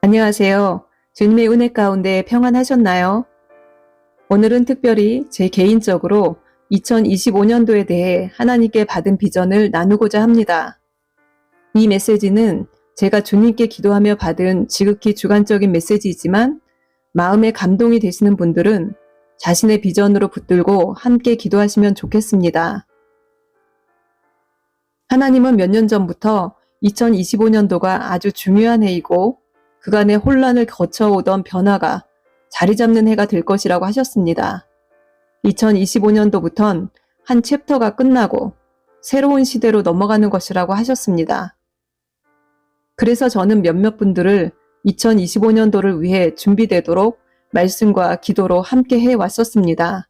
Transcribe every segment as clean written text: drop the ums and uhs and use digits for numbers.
안녕하세요. 주님의 은혜 가운데 평안하셨나요? 오늘은 특별히 제 개인적으로 2025년도에 대해 하나님께 받은 비전을 나누고자 합니다. 이 메시지는 제가 주님께 기도하며 받은 지극히 주관적인 메시지이지만 마음에 감동이 되시는 분들은 자신의 비전으로 붙들고 함께 기도하시면 좋겠습니다. 하나님은 몇 년 전부터 2025년도가 아주 중요한 해이고 그간의 혼란을 거쳐오던 변화가 자리 잡는 해가 될 것이라고 하셨습니다. 2025년도부턴 한 챕터가 끝나고 새로운 시대로 넘어가는 것이라고 하셨습니다. 그래서 저는 몇몇 분들을 2025년도를 위해 준비되도록 말씀과 기도로 함께 해왔었습니다.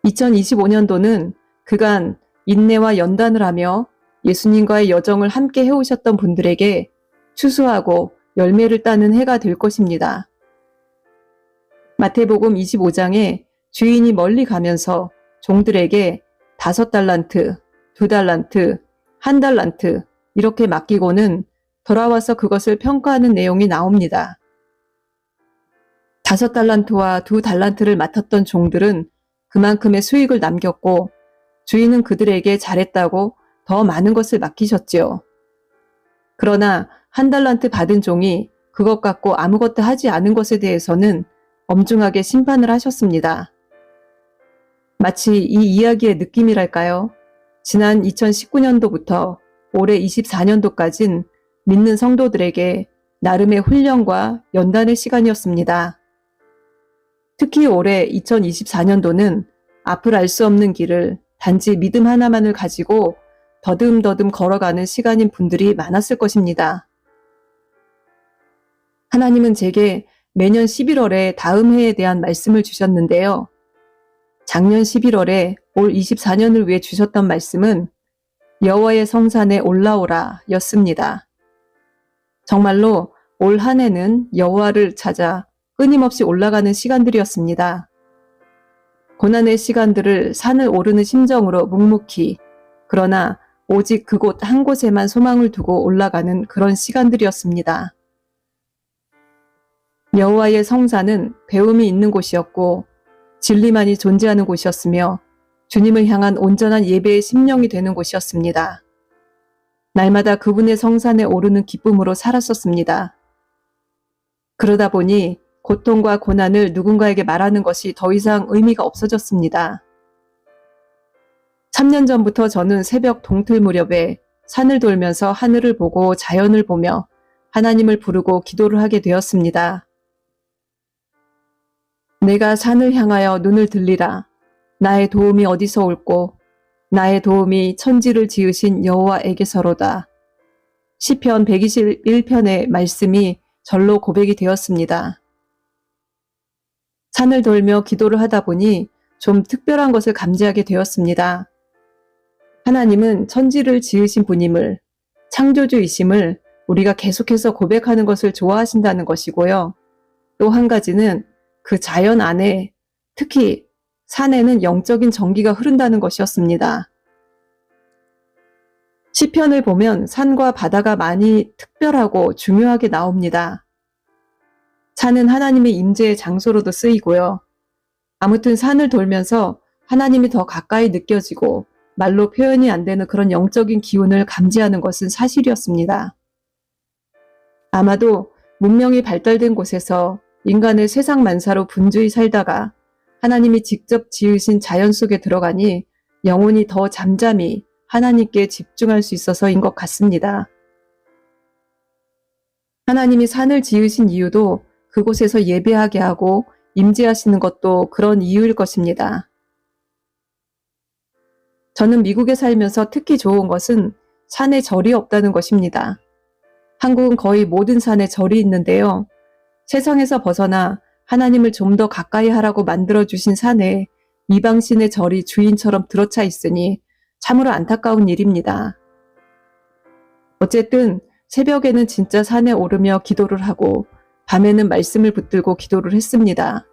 2025년도는 그간 인내와 연단을 하며 예수님과의 여정을 함께 해오셨던 분들에게 추수하고 열매를 따는 해가 될 것입니다. 마태복음 25장에 주인이 멀리 가면서 종들에게 5달란트, 2달란트, 1달란트 이렇게 맡기고는 돌아와서 그것을 평가하는 내용이 나옵니다. 5달란트와 2달란트를 맡았던 종들은 그만큼의 수익을 남겼고 주인은 그들에게 잘했다고 더 많은 것을 맡기셨지요. 그러나 1달란트 받은 종이 그것 갖고 아무것도 하지 않은 것에 대해서는 엄중하게 심판을 하셨습니다. 마치 이 이야기의 느낌이랄까요? 지난 2019년도부터 올해 24년도까진 믿는 성도들에게 나름의 훈련과 연단의 시간이었습니다. 특히 올해 2024년도는 앞을 알 수 없는 길을 단지 믿음 하나만을 가지고 더듬더듬 걸어가는 시간인 분들이 많았을 것입니다. 하나님은 제게 매년 11월에 다음 해에 대한 말씀을 주셨는데요. 작년 11월에 올 24년을 위해 주셨던 말씀은 여호와의 성산에 올라오라 였습니다. 정말로 올 한 해는 여호와를 찾아 끊임없이 올라가는 시간들이었습니다. 고난의 시간들을 산을 오르는 심정으로 묵묵히 그러나 오직 그곳 한 곳에만 소망을 두고 올라가는 그런 시간들이었습니다. 여호와의 성산은 배움이 있는 곳이었고 진리만이 존재하는 곳이었으며 주님을 향한 온전한 예배의 심령이 되는 곳이었습니다. 날마다 그분의 성산에 오르는 기쁨으로 살았었습니다. 그러다 보니 고통과 고난을 누군가에게 말하는 것이 더 이상 의미가 없어졌습니다. 3년 전부터 저는 새벽 동틀 무렵에 산을 돌면서 하늘을 보고 자연을 보며 하나님을 부르고 기도를 하게 되었습니다. 내가 산을 향하여 눈을 들리라. 나의 도움이 어디서 올꼬? 나의 도움이 천지를 지으신 여호와에게서로다. 시편 121편의 말씀이 절로 고백이 되었습니다. 산을 돌며 기도를 하다 보니 좀 특별한 것을 감지하게 되었습니다. 하나님은 천지를 지으신 분임을, 창조주이심을 우리가 계속해서 고백하는 것을 좋아하신다는 것이고요. 또 한 가지는 그 자연 안에 특히 산에는 영적인 전기가 흐른다는 것이었습니다. 시편을 보면 산과 바다가 많이 특별하고 중요하게 나옵니다. 산은 하나님의 임재의 장소로도 쓰이고요. 아무튼 산을 돌면서 하나님이 더 가까이 느껴지고 말로 표현이 안 되는 그런 영적인 기운을 감지하는 것은 사실이었습니다. 아마도 문명이 발달된 곳에서 인간을 세상 만사로 분주히 살다가 하나님이 직접 지으신 자연 속에 들어가니 영혼이 더 잠잠히 하나님께 집중할 수 있어서인 것 같습니다. 하나님이 산을 지으신 이유도 그곳에서 예배하게 하고 임재하시는 것도 그런 이유일 것입니다. 저는 미국에 살면서 특히 좋은 것은 산에 절이 없다는 것입니다. 한국은 거의 모든 산에 절이 있는데요. 세상에서 벗어나 하나님을 좀 더 가까이 하라고 만들어주신 산에 이방신의 절이 주인처럼 들어차 있으니 참으로 안타까운 일입니다. 어쨌든 새벽에는 진짜 산에 오르며 기도를 하고 밤에는 말씀을 붙들고 기도를 했습니다.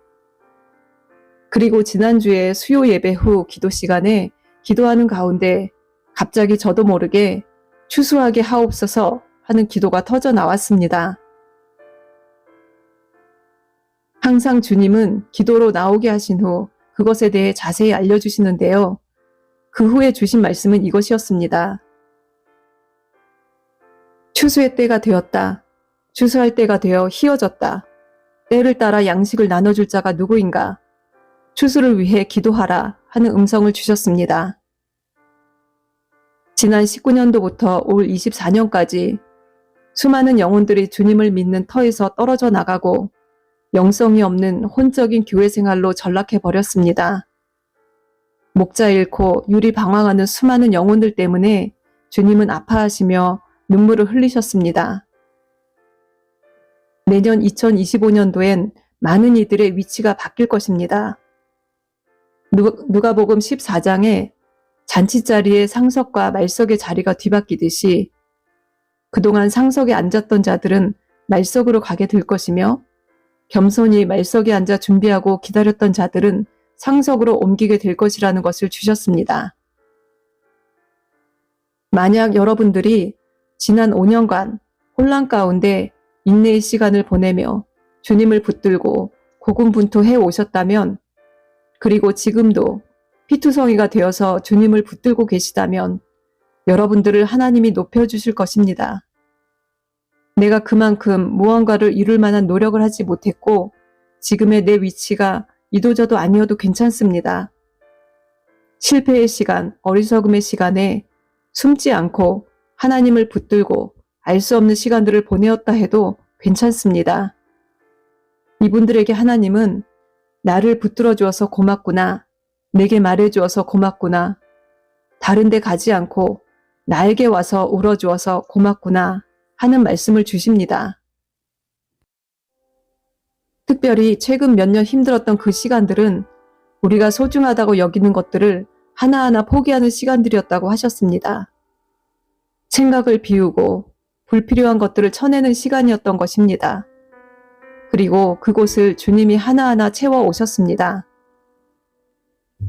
그리고 지난주에 수요 예배 후 기도 시간에 기도하는 가운데 갑자기 저도 모르게 추수하게 하옵소서 하는 기도가 터져 나왔습니다. 항상 주님은 기도로 나오게 하신 후 그것에 대해 자세히 알려주시는데요. 그 후에 주신 말씀은 이것이었습니다. 추수의 때가 되었다. 추수할 때가 되어 희어졌다. 때를 따라 양식을 나눠줄 자가 누구인가? 추수를 위해 기도하라 하는 음성을 주셨습니다. 지난 19년도부터 올 24년까지 수많은 영혼들이 주님을 믿는 터에서 떨어져 나가고 영성이 없는 혼적인 교회 생활로 전락해버렸습니다. 목자 잃고 유리 방황하는 수많은 영혼들 때문에 주님은 아파하시며 눈물을 흘리셨습니다. 내년 2025년도엔 많은 이들의 위치가 바뀔 것입니다. 누가복음 14장에 잔치자리에 상석과 말석의 자리가 뒤바뀌듯이 그동안 상석에 앉았던 자들은 말석으로 가게 될 것이며 겸손히 말석에 앉아 준비하고 기다렸던 자들은 상석으로 옮기게 될 것이라는 것을 주셨습니다. 만약 여러분들이 지난 5년간 혼란 가운데 인내의 시간을 보내며 주님을 붙들고 고군분투해 오셨다면, 그리고 지금도 피투성이가 되어서 주님을 붙들고 계시다면 여러분들을 하나님이 높여주실 것입니다. 내가 그만큼 무언가를 이룰 만한 노력을 하지 못했고 지금의 내 위치가 이도저도 아니어도 괜찮습니다. 실패의 시간, 어리석음의 시간에 숨지 않고 하나님을 붙들고 알 수 없는 시간들을 보내었다 해도 괜찮습니다. 이분들에게 하나님은 나를 붙들어 주어서 고맙구나, 내게 말해 주어서 고맙구나, 다른 데 가지 않고 나에게 와서 울어 주어서 고맙구나 하는 말씀을 주십니다. 특별히 최근 몇 년 힘들었던 그 시간들은 우리가 소중하다고 여기는 것들을 하나하나 포기하는 시간들이었다고 하셨습니다. 생각을 비우고 불필요한 것들을 쳐내는 시간이었던 것입니다. 그리고 그곳을 주님이 하나하나 채워 오셨습니다.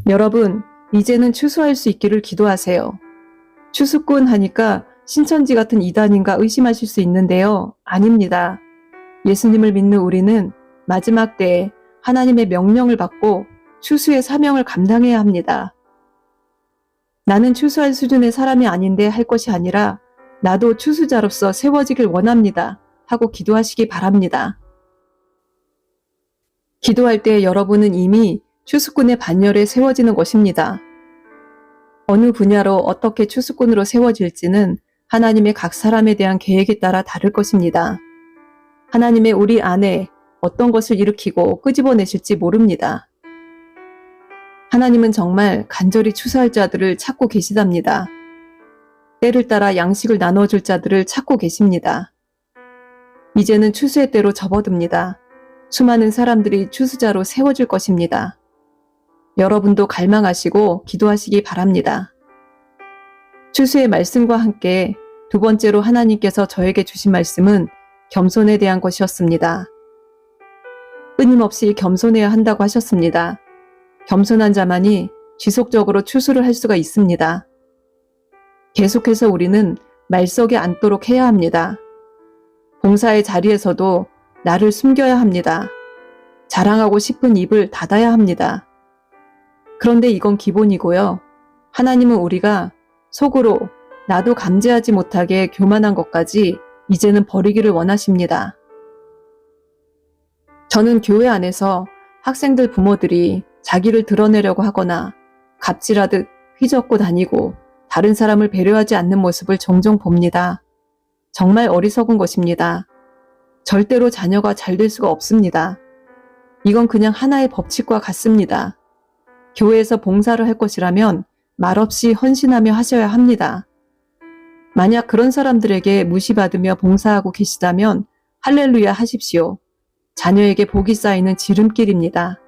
여러분, 이제는 추수할 수 있기를 기도하세요. 추수꾼 하니까 신천지 같은 이단인가 의심하실 수 있는데요. 아닙니다. 예수님을 믿는 우리는 마지막 때에 하나님의 명령을 받고 추수의 사명을 감당해야 합니다. 나는 추수할 수준의 사람이 아닌데 할 것이 아니라 나도 추수자로서 세워지길 원합니다 하고 기도하시기 바랍니다. 기도할 때 여러분은 이미 추수꾼의 반열에 세워지는 것입니다. 어느 분야로 어떻게 추수꾼으로 세워질지는 하나님의 각 사람에 대한 계획에 따라 다를 것입니다. 하나님의 우리 안에 어떤 것을 일으키고 끄집어내실지 모릅니다. 하나님은 정말 간절히 추수할 자들을 찾고 계시답니다. 때를 따라 양식을 나눠줄 자들을 찾고 계십니다. 이제는 추수의 때로 접어듭니다. 수많은 사람들이 추수자로 세워질 것입니다. 여러분도 갈망하시고 기도하시기 바랍니다. 추수의 말씀과 함께 두 번째로 하나님께서 저에게 주신 말씀은 겸손에 대한 것이었습니다. 끊임없이 겸손해야 한다고 하셨습니다. 겸손한 자만이 지속적으로 추수를 할 수가 있습니다. 계속해서 우리는 말석에 앉도록 해야 합니다. 봉사의 자리에서도 나를 숨겨야 합니다. 자랑하고 싶은 입을 닫아야 합니다. 그런데 이건 기본이고요. 하나님은 우리가 속으로 나도 감지하지 못하게 교만한 것까지 이제는 버리기를 원하십니다. 저는 교회 안에서 학생들 부모들이 자기를 드러내려고 하거나 갑질하듯 휘젓고 다니고 다른 사람을 배려하지 않는 모습을 종종 봅니다. 정말 어리석은 것입니다. 절대로 자녀가 잘 될 수가 없습니다. 이건 그냥 하나의 법칙과 같습니다. 교회에서 봉사를 할 것이라면 말없이 헌신하며 하셔야 합니다. 만약 그런 사람들에게 무시받으며 봉사하고 계시다면 할렐루야 하십시오. 자녀에게 복이 쌓이는 지름길입니다.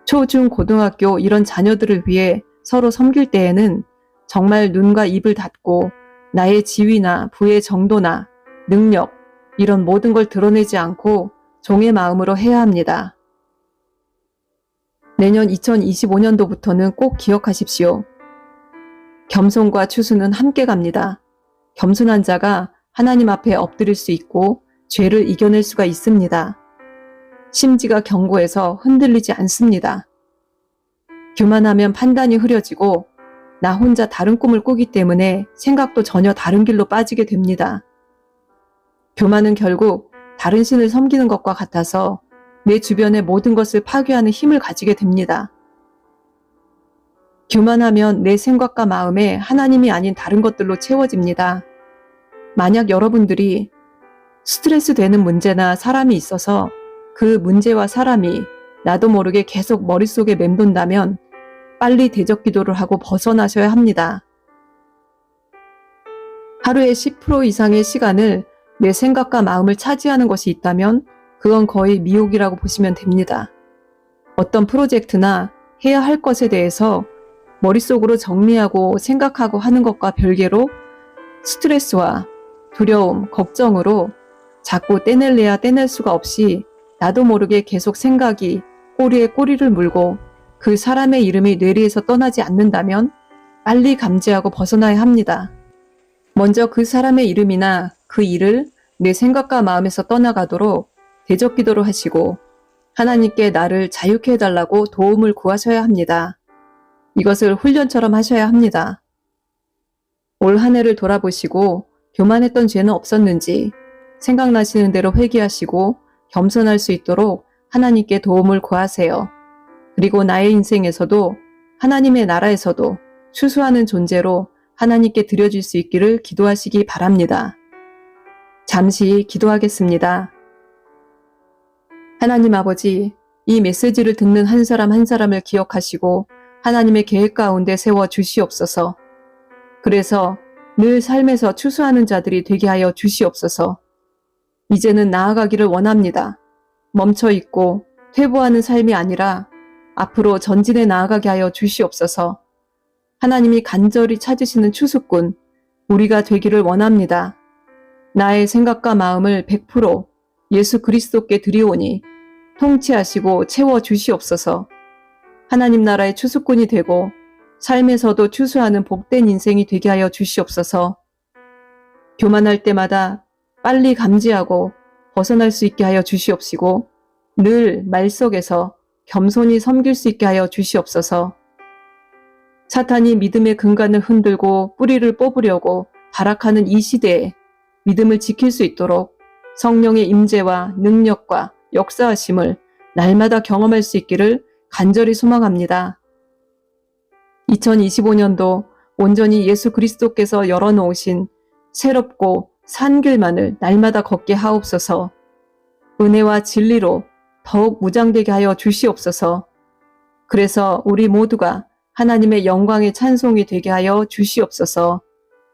초, 중, 고등학교 이런 자녀들을 위해 서로 섬길 때에는 정말 눈과 입을 닫고 나의 지위나 부의 정도나 능력 이런 모든 걸 드러내지 않고 종의 마음으로 해야 합니다. 내년 2025년도부터는 꼭 기억하십시오. 겸손과 추수는 함께 갑니다. 겸손한 자가 하나님 앞에 엎드릴 수 있고 죄를 이겨낼 수가 있습니다. 심지가 견고해서 흔들리지 않습니다. 교만하면 판단이 흐려지고 나 혼자 다른 꿈을 꾸기 때문에 생각도 전혀 다른 길로 빠지게 됩니다. 교만은 결국 다른 신을 섬기는 것과 같아서 내 주변의 모든 것을 파괴하는 힘을 가지게 됩니다. 교만하면 내 생각과 마음에 하나님이 아닌 다른 것들로 채워집니다. 만약 여러분들이 스트레스 되는 문제나 사람이 있어서 그 문제와 사람이 나도 모르게 계속 머릿속에 맴돈다면 빨리 대적 기도를 하고 벗어나셔야 합니다. 하루에 10% 이상의 시간을 내 생각과 마음을 차지하는 것이 있다면 그건 거의 미혹이라고 보시면 됩니다. 어떤 프로젝트나 해야 할 것에 대해서 머릿속으로 정리하고 생각하고 하는 것과 별개로 스트레스와 두려움, 걱정으로 자꾸 떼낼래야 떼낼 수가 없이 나도 모르게 계속 생각이 꼬리에 꼬리를 물고 그 사람의 이름이 뇌리에서 떠나지 않는다면 빨리 감지하고 벗어나야 합니다. 먼저 그 사람의 이름이나 그 일을 내 생각과 마음에서 떠나가도록 대적 기도를 하시고 하나님께 나를 자유케 해달라고 도움을 구하셔야 합니다. 이것을 훈련처럼 하셔야 합니다. 올 한 해를 돌아보시고 교만했던 죄는 없었는지 생각나시는 대로 회개하시고 겸손할 수 있도록 하나님께 도움을 구하세요. 그리고 나의 인생에서도 하나님의 나라에서도 추수하는 존재로 하나님께 드려질 수 있기를 기도하시기 바랍니다. 잠시 기도하겠습니다. 하나님 아버지, 이 메시지를 듣는 한 사람 한 사람을 기억하시고 하나님의 계획 가운데 세워 주시옵소서. 그래서 늘 삶에서 추수하는 자들이 되게 하여 주시옵소서. 이제는 나아가기를 원합니다. 멈춰 있고 퇴보하는 삶이 아니라 앞으로 전진해 나아가게 하여 주시옵소서. 하나님이 간절히 찾으시는 추수꾼, 우리가 되기를 원합니다. 나의 생각과 마음을 100% 예수 그리스도께 드리오니 통치하시고 채워 주시옵소서. 하나님 나라의 추수꾼이 되고 삶에서도 추수하는 복된 인생이 되게 하여 주시옵소서. 교만할 때마다 빨리 감지하고 벗어날 수 있게 하여 주시옵시고 늘 말 속에서 겸손히 섬길 수 있게 하여 주시옵소서. 사탄이 믿음의 근간을 흔들고 뿌리를 뽑으려고 발악하는 이 시대에 믿음을 지킬 수 있도록 성령의 임재와 능력과 역사하심을 날마다 경험할 수 있기를 간절히 소망합니다. 2025년도 온전히 예수 그리스도께서 열어놓으신 새롭고 산 길만을 날마다 걷게 하옵소서. 은혜와 진리로 더욱 무장되게 하여 주시옵소서. 그래서 우리 모두가 하나님의 영광의 찬송이 되게 하여 주시옵소서.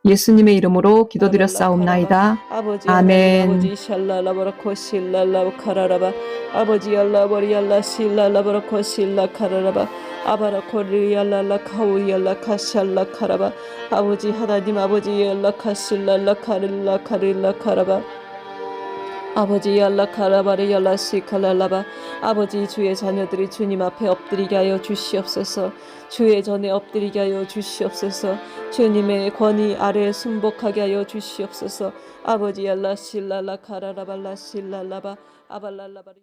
예수님의 이름으로 기도드렸사옵나이다. 아버지 아멘. 아버지 샬랄라바라코 실랄라 카라라바 아버지 알라버리알라 실랄라바라코 실라 카라라바 아바라코리알랄라 카우이알라 카샬라 카라바 아버지 하나님 아버지 알라 카실랄라 카릴라 카릴라 카라바 아버지 알라 카라바리 알라 시칼랄라바 아버지 주의 자녀들이 주님 앞에 엎드리게 하여 주시옵소서. 주의 전에 엎드리게 하여 주시옵소서. 주님의 권위 아래 순복하게 하여 주시옵소서. 아버지 알라 실랄라 카라라발라 실랄라바 아발랄라바리